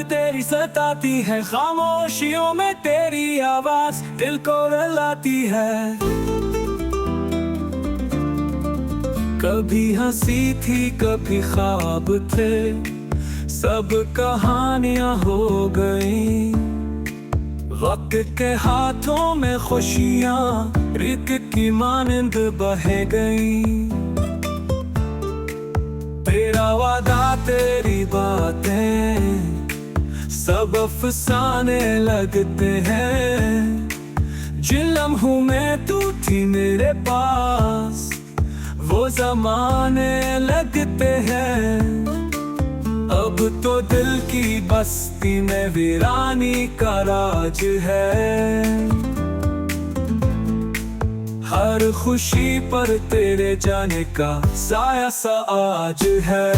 तेरी सताती है, खामोशियों में तेरी आवाज दिल को रुलाती है। कभी हंसी थी कभी ख्वाब थे, सब कहानियां हो गई। वक्त के हाथों में खुशियां रिक की मानंद बह गई। तेरा वादा तेरी बातें सब अफसाने लगते हैं। जिन लम्हों में तू थी मेरे पास वो ज़माने लगते हैं। अब तो दिल की बस्ती में वीरानी का राज है। हर खुशी पर तेरे जाने का साया सा आज है।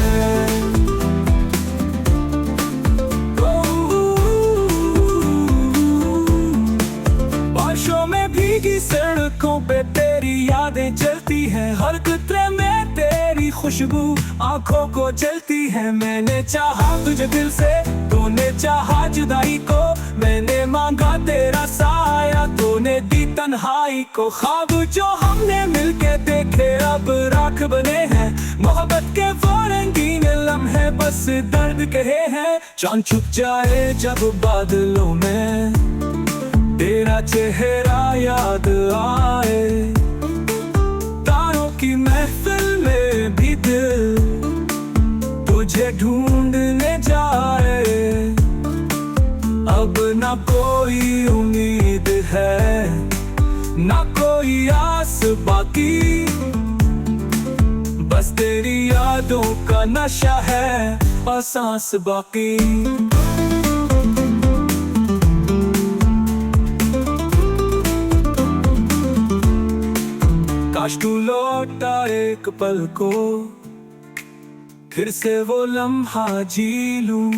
बारिशों में भीगी सड़कों पे तेरी यादें चलती हैं। हर कतरे में तेरी खुशबू आंखों को जलती है। मैंने चाहा तुझे दिल से, तूने चाहा जुदाई को। मैंने मांगा तेरा साया, तूने दी तन्हाई को। ख्वाब जो हमने मिलके देखे अब राख बने हैं। मोहब्बत के वो रंगीन लम्हे बस दर्द कहे हैं। चांद छुप जाए जब बादलों में, तेरा चेहरा याद आए। तारों की महफिल में भी दिल तुझे ढूंढने जाए। अब ना कोई उम्मीद है, ना कोई आस बाकी। बस तेरी यादों का नशा है और सांस बाकी। काश तू लौटा एक पल को, फिर से वो लम्हा जी लूं।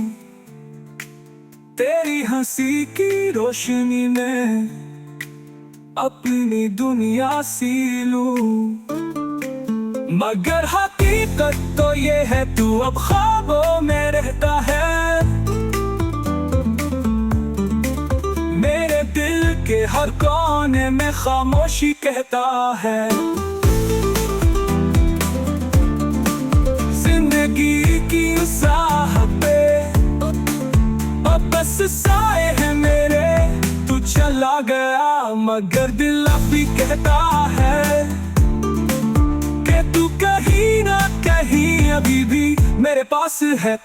तेरी हंसी की रोशनी में अपनी दुनिया सी लूं। मगर हकीकत तो ये है तू अब ख्वाबों में रहता है। मेरे दिल के हर कोने में खामोशी कहता है। जिंदगी की साह पे अब बस साए हैं मेरे। तू चला गया मगर दिल अब भी कहता है कि तू कहीं ना कहीं अभी भी मेरे पास है।